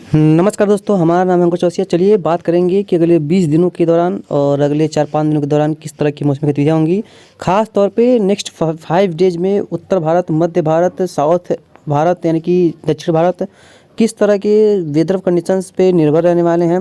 नमस्कार दोस्तों, हमारा नाम है अंकुश चौरसिया। चलिए बात करेंगे कि अगले 20 दिनों के दौरान और अगले 4-5 दिनों के दौरान किस तरह की मौसमी गतिविधियाँ होंगी। ख़ास तौर पे नेक्स्ट 5 डेज में उत्तर भारत, मध्य भारत, साउथ भारत यानी कि दक्षिण भारत किस तरह के वेदर कंडीशंस पे निर्भर रहने वाले हैं।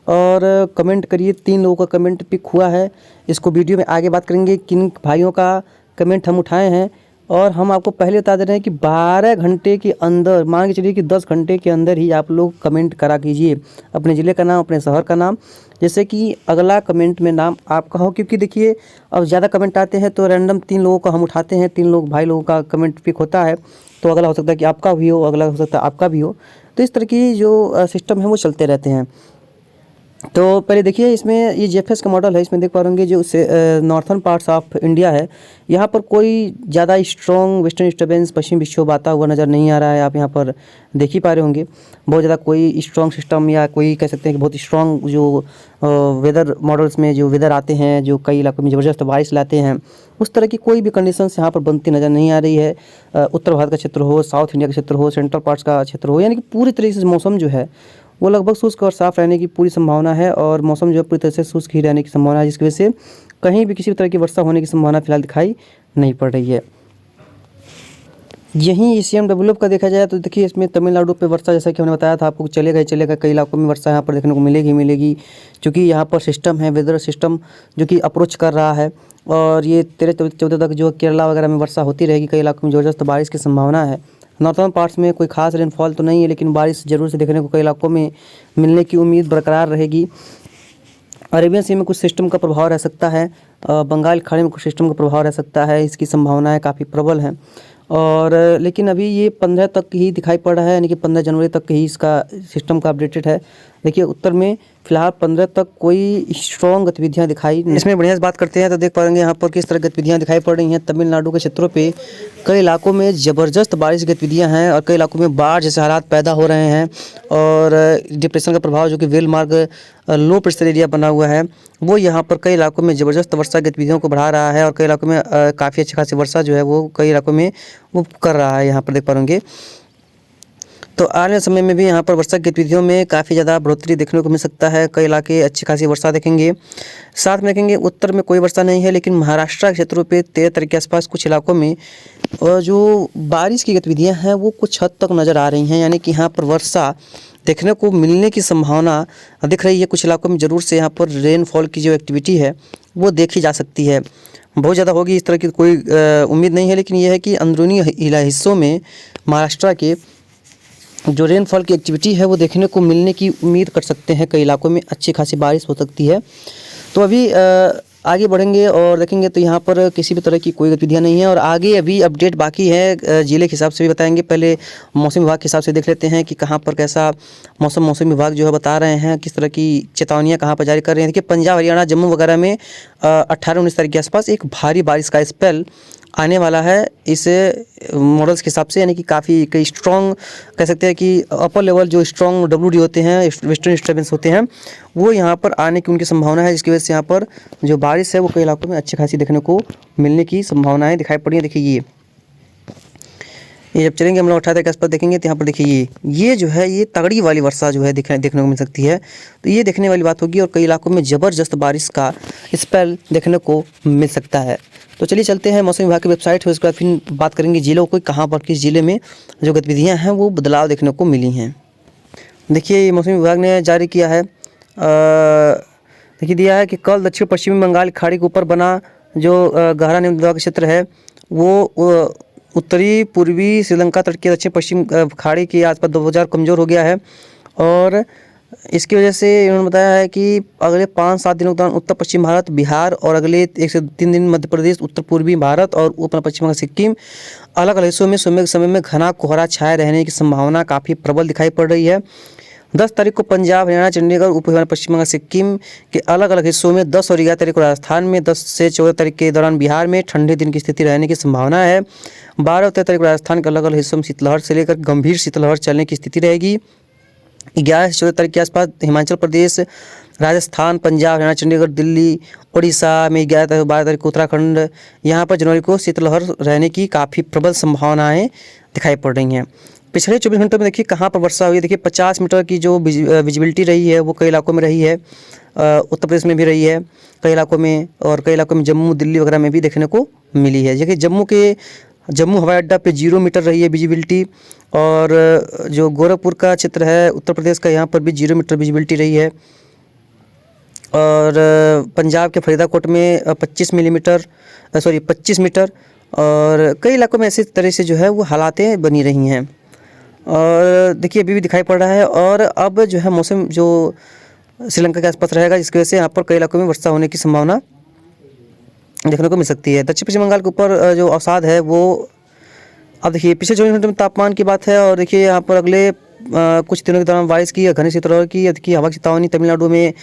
और कमेंट करिए, 3 लोगों का कमेंट पिक हुआ है। इसको वीडियो में आगे बात करेंगे किन भाइयों का कमेंट हम उठाए हैं। और हम आपको पहले बता दे रहे हैं कि 12 घंटे के अंदर, मान के चलिए कि 10 घंटे के अंदर ही आप लोग कमेंट करा कीजिए अपने ज़िले का नाम, अपने शहर का नाम, जैसे कि अगला कमेंट में नाम आपका हो। क्योंकि देखिए अब ज़्यादा कमेंट आते हैं तो रैंडम 3 लोगों का हम उठाते हैं, 3 लोग भाई लोगों का कमेंट पिक होता है, तो अगला हो सकता है कि आपका भी हो, अगला हो सकता है आपका भी हो। तो इस तरह की जो सिस्टम है वो चलते रहते हैं। तो पहले देखिए, इसमें ये जेएफएस का मॉडल है। इसमें देख पा रहे होंगे जो नॉर्थन पार्ट्स ऑफ इंडिया है, यहाँ पर कोई ज़्यादा स्ट्रॉन्ग वेस्टर्न डिस्टर्बेंस, पश्चिम विक्षोभ आता हुआ नज़र नहीं आ रहा है। आप यहाँ पर देख ही पा रहे होंगे बहुत ज़्यादा कोई स्ट्रॉन्ग सिस्टम, या कोई कह सकते हैं कि बहुत स्ट्रॉन्ग जो वेदर मॉडल्स में जो वेदर आते हैं, जो कई इलाकों में ज़बरदस्त बारिश लाते हैं, उस तरह की कोई भी कंडीशंस यहाँ पर बनती नज़र नहीं आ रही है। उत्तर भारत का क्षेत्र हो, साउथ इंडिया का क्षेत्र हो, सेंट्रल पार्ट्स का क्षेत्र हो, यानी कि पूरी तरीके से मौसम जो है वो लगभग शुष्क और साफ़ रहने की पूरी संभावना है। और मौसम जो है पूरी तरह से शुष्क ही रहने की संभावना है, जिसकी वजह से कहीं भी किसी भी तरह की वर्षा होने की संभावना फिलहाल दिखाई नहीं पड़ रही है। यहीं ECMW का देखा जाए तो देखिए, इसमें तमिलनाडु पे वर्षा, जैसा कि हमने बताया था आपको, चलेगा कई इलाकों में वर्षा यहाँ पर देखने को मिलेगी। क्योंकि यहाँ पर सिस्टम है, वेदर सिस्टम, जो कि अप्रोच कर रहा है। और ये 13-14 तक जो केरला वगैरह में वर्षा होती रहेगी, कई इलाकों में ज़बरदस्त बारिश की संभावना है। नॉर्थर्न पार्ट्स में कोई खास रेनफॉल तो नहीं है, लेकिन बारिश ज़रूर से देखने को कई इलाकों में मिलने की उम्मीद बरकरार रहेगी। अरेबियन सी में कुछ सिस्टम का प्रभाव रह सकता है, बंगाल खाड़ी में कुछ सिस्टम का प्रभाव रह सकता है, इसकी संभावनाएं काफ़ी प्रबल हैं। और लेकिन अभी ये 15 तक ही दिखाई पड़ रहा है, यानी कि 15 जनवरी तक ही इसका सिस्टम का अपडेटेड है। देखिए उत्तर में फिलहाल 15 तक कोई स्ट्रॉन्ग गतिविधियां दिखाई। इसमें बढ़िया से बात करते हैं तो देख पाएंगे यहाँ पर किस तरह गतिविधियां दिखाई पड़ रही हैं। तमिलनाडु के क्षेत्रों पे कई इलाकों में ज़बरदस्त बारिश गतिविधियां हैं, और कई इलाकों में बाढ़ जैसे हालात पैदा हो रहे हैं। और डिप्रेशन का प्रभाव, जो कि वेल मार्ग लो प्रेशर एरिया बना हुआ है, वो यहाँ पर कई इलाकों में ज़बरदस्त वर्षा गतिविधियों को बढ़ा रहा है। और कई इलाकों में काफ़ी अच्छी खासी वर्षा जो है वो कई इलाकों में वो कर रहा है, यहाँ पर देख पाएंगे। तो आने वाले समय में भी यहाँ पर वर्षा गतिविधियों में काफ़ी ज़्यादा बढ़ोतरी देखने को मिल सकता है। कई इलाके अच्छी खासी वर्षा देखेंगे। साथ में देखेंगे उत्तर में कोई वर्षा नहीं है, लेकिन महाराष्ट्र के क्षेत्रों पे 13 तारीख के आसपास कुछ इलाकों में जो बारिश की गतिविधियाँ हैं वो कुछ हद तक नज़र आ रही हैं, यानी कि यहाँ पर वर्षा देखने को मिलने की संभावना दिख रही है। कुछ इलाकों में ज़रूर से यहाँ पर रेनफॉल की जो एक्टिविटी है वो देखी जा सकती है। बहुत ज़्यादा होगी इस तरह की कोई उम्मीद नहीं है, लेकिन यह है कि अंदरूनी हिस्सों में महाराष्ट्र के जो रेनफॉल की एक्टिविटी है वो देखने को मिलने की उम्मीद कर सकते हैं। कई इलाकों में अच्छी खासी बारिश हो सकती है। तो अभी आगे बढ़ेंगे और देखेंगे तो यहाँ पर किसी भी तरह की कोई गतिविधियाँ नहीं है। और आगे अभी अपडेट बाकी है, ज़िले के हिसाब से भी बताएंगे। पहले मौसम विभाग के हिसाब से देख लेते हैं कि कहाँ पर कैसा मौसम विभाग जो है बता रहे हैं, किस तरह की चेतावनियाँ कहाँ पर जारी कर रहे हैं। देखिए पंजाब, हरियाणा, जम्मू वगैरह में 18-19 तारीख के आसपास एक भारी बारिश का स्पेल आने वाला है इस मॉडल्स के हिसाब से, यानी कि काफ़ी कई स्ट्रॉन्ग कह सकते हैं कि अपर लेवल जो स्ट्रॉन्ग WD होते हैं, वेस्टर्न डिस्टर्बेंस होते हैं, वो यहाँ पर आने की उनकी संभावना है। जिसकी वजह से यहाँ पर जो बारिश है वो कई इलाकों में अच्छी खासी देखने को मिलने की संभावनाएं दिखाई पड़ी हैं। देखिए ये जब चलेंगे हम लोग 18 के आसपास देखेंगे तो यहाँ पर देखिए ये जो है ये तगड़ी वाली वर्षा जो है देखने को मिल सकती है। तो ये देखने वाली बात होगी, और कई इलाकों में ज़बरदस्त बारिश का स्पेल देखने को मिल सकता है। तो चलिए चलते हैं मौसम विभाग की वेबसाइट है, उसके बाद फिर बात करेंगे जिलों को, कहाँ पर किस जिले में जो गतिविधियाँ हैं वो बदलाव देखने को मिली हैं। देखिए ये मौसम विभाग ने जारी किया है, देखिए दिया है कि कल दक्षिण पश्चिमी बंगाल खाड़ी के ऊपर बना जो गहरा निम्न दबाव का क्षेत्र है वो उत्तरी पूर्वी श्रीलंका तट के दक्षिण पश्चिम खाड़ी के आसपास 2000 कमज़ोर हो गया है। और इसकी वजह से इन्होंने बताया है कि अगले 5-7 दिनों के दौरान उत्तर पश्चिम भारत, बिहार और अगले 1 से 3 दिन मध्य प्रदेश, उत्तर पूर्वी भारत और उत्तर पश्चिम सिक्किम अलग अलग हिस्सों में सुबह के समय में घना कोहरा छाए रहने की संभावना काफ़ी प्रबल दिखाई पड़ रही है। 10 तारीख को पंजाब, हरियाणा, चंडीगढ़, उप पश्चिम बंगाल, सिक्किम के अलग अलग हिस्सों में, 10 और 11 तारीख को राजस्थान में, 10 से 14 तारीख के दौरान बिहार में ठंडे दिन की स्थिति रहने की संभावना है। 12 और 13 तारीख को राजस्थान के अलग अलग हिस्सों में शीतलहर से लेकर गंभीर शीतलहर चलने की स्थिति रहेगी। 11 से 14 तारीख के आसपास हिमाचल प्रदेश, राजस्थान, पंजाब, हरियाणा, चंडीगढ़, दिल्ली, उड़ीसा में 11 तारीख 12 तारीख को उत्तराखंड, यहाँ पर जनवरी को शीतलहर रहने की काफ़ी प्रबल संभावनाएं दिखाई पड़ रही हैं। पिछले 24 घंटों में देखिए कहाँ पर वर्षा हुई है। देखिए 50 मीटर की जो विजिबिलिटी रही है वो कई इलाकों में रही है, उत्तर प्रदेश में भी रही है कई इलाकों में, और कई इलाकों में जम्मू दिल्ली वगैरह में भी देखने को मिली है। देखिए जम्मू हवाई अड्डा पे 0 मीटर रही है विजिबिलिटी, और जो गोरखपुर का क्षेत्र है उत्तर प्रदेश का, यहाँ पर भी 0 मीटर विजिबिलिटी रही है। और पंजाब के फरीदाकोट में 25 मीटर, और कई इलाकों में ऐसे तरह से जो है वो हालातें बनी रही हैं। और देखिए अभी भी दिखाई पड़ रहा है, और अब जो है मौसम जो श्रीलंका के आसपास रहेगा, जिसकी वजह से यहाँ पर कई इलाकों में वर्षा होने की संभावना देखने को मिल सकती है। दक्षिण पश्चिम बंगाल के ऊपर जो अवसाद है वो, अब देखिए पिछले 24 घंटे में तापमान की बात है, और देखिए यहाँ पर अगले कुछ दिनों के दौरान बारिश की, घने शीतलहर की हवा की चेतावनी। तमिलनाडु में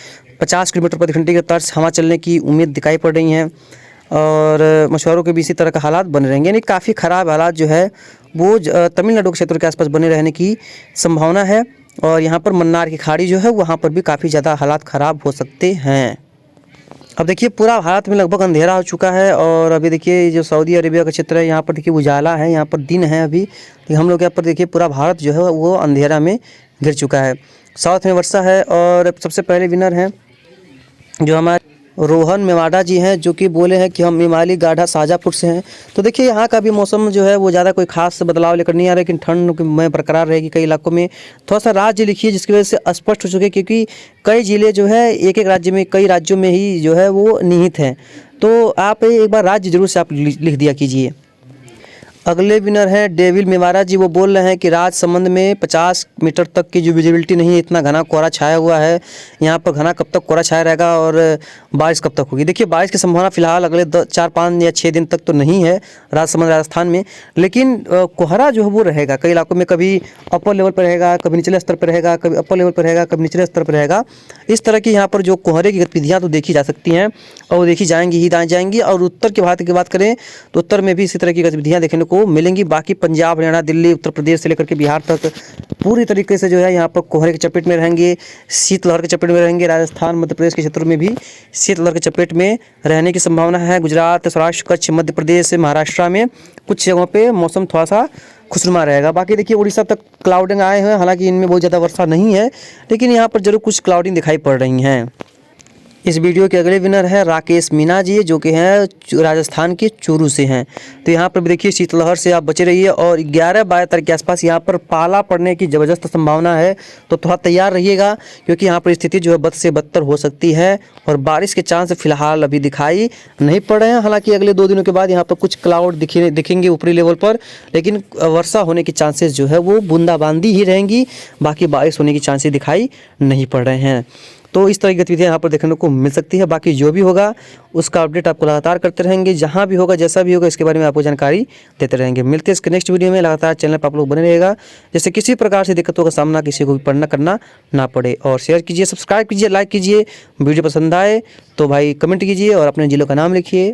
50 किलोमीटर प्रति घंटे की रफ्तार से हवा चलने की उम्मीद दिखाई पड़ रही है, और मछुआरों के भी इसी तरह का हालात बने रहेंगे, यानी काफ़ी ख़राब हालात जो है वो तमिलनाडु के क्षेत्र के आसपास बने रहने की संभावना है। और यहाँ पर मन्नार की खाड़ी जो है वहाँ पर भी काफ़ी ज़्यादा हालात ख़राब हो सकते हैं। अब देखिए पूरा भारत में लगभग अंधेरा हो चुका है, और अभी देखिए जो सऊदी अरेबिया का क्षेत्र है यहाँ पर देखिए उजाला है, यहाँ पर दिन है अभी, तो हम लोग यहाँ पर देखिए पूरा भारत जो है वो अंधेरा में घिर चुका है। साउथ में वर्षा है, और सबसे पहले विनर हैं जो हमारे रोहन मेवाड़ा जी हैं, जो कि बोले हैं कि हम इमाली गाढ़ा शाजापुर से हैं। तो देखिए यहाँ का भी मौसम जो है वो ज़्यादा कोई खास बदलाव लेकर नहीं आ रहा, लेकिन ठंड में बरकरार रहेगी कई इलाकों में। थोड़ा सा राज्य लिखिए जिसकी वजह से स्पष्ट हो चुके, क्योंकि कई ज़िले जो है एक राज्य में, कई राज्यों में ही जो है वो निहित हैं। तो आप एक बार राज्य जरूर से आप लिख दिया कीजिए। अगले विनर हैं डेविल मेवाड़ा जी, वो बोल रहे हैं कि राजसमंद में 50 मीटर तक की जो विजिबिलिटी नहीं है, इतना घना कोहरा छाया हुआ है। यहाँ पर घना कब तक कोहरा छाया रहेगा और बारिश कब तक होगी? देखिए बारिश की संभावना फिलहाल अगले 4, 5 या 6 दिन तक तो नहीं है राजसमंद राजस्थान में, लेकिन कोहरा जो है वो रहेगा कई इलाकों में। कभी अपर लेवल पर रहेगा, कभी निचले स्तर पर रहेगा, कभी अपर लेवल पर रहेगा, कभी निचले स्तर पर रहेगा। इस तरह की यहाँ पर जो कोहरे की गतिविधियाँ तो देखी जा सकती हैं, और वो देखी जाएंगी। और उत्तर के भारत की बात करें तो उत्तर में भी इसी तरह की गतिविधियाँ देखने को मिलेंगी। बाकी पंजाब, हरियाणा, दिल्ली, उत्तर प्रदेश से लेकर के बिहार तक पूरी तरीके से जो है यहाँ पर कोहरे के चपेट में रहेंगे, शीतलहर के चपेट में रहेंगे। राजस्थान, मध्य प्रदेश के क्षेत्रों में भी शीतलहर के चपेट में रहने की संभावना है। गुजरात, सौराष्ट्र, कच्छ, मध्य प्रदेश, महाराष्ट्र में कुछ जगहों पे मौसम थोड़ा सा खुशनुमा रहेगा। बाकी देखिए उड़ीसा तक क्लाउडिंग आए हैं, हालांकि इनमें बहुत ज़्यादा वर्षा नहीं है, लेकिन यहाँ पर जरूर कुछ क्लाउडिंग दिखाई पड़ रही हैं। इस वीडियो के अगले विनर है राकेश मीना जी, जो कि हैं राजस्थान के चूरू से हैं। तो यहाँ पर भी देखिए शीतलहर से आप बचे रहिए, और 11-12 तारीख के आसपास यहाँ पर पाला पड़ने की ज़बरदस्त संभावना है। तो थोड़ा तैयार रहिएगा, क्योंकि यहाँ पर स्थिति जो है बद से बदतर हो सकती है, और बारिश के चांस फिलहाल अभी दिखाई नहीं पड़ रहे हैं। हालांकि अगले 2 दिनों के बाद यहाँ पर कुछ क्लाउड दिखेंगे ऊपरी लेवल पर, लेकिन वर्षा होने के चांसेस जो है वो बूंदाबांदी ही रहेंगी, बाकी बारिश होने की चांसेस दिखाई नहीं पड़ रहे हैं। तो इस तरह की गतिविधियाँ यहाँ पर देखने को मिल सकती है। बाकी जो भी होगा उसका अपडेट आपको लगातार करते रहेंगे, जहाँ भी होगा जैसा भी होगा इसके बारे में आपको जानकारी देते रहेंगे। मिलते हैं इसके नेक्स्ट वीडियो में। लगातार चैनल पर आप लोग बने रहेगा, जिससे किसी प्रकार से दिक्कतों का सामना किसी को भी करना ना पड़े। और शेयर कीजिए, सब्सक्राइब कीजिए, लाइक कीजिए। वीडियो पसंद आए तो भाई कमेंट कीजिए और अपने जिलों का नाम लिखिए।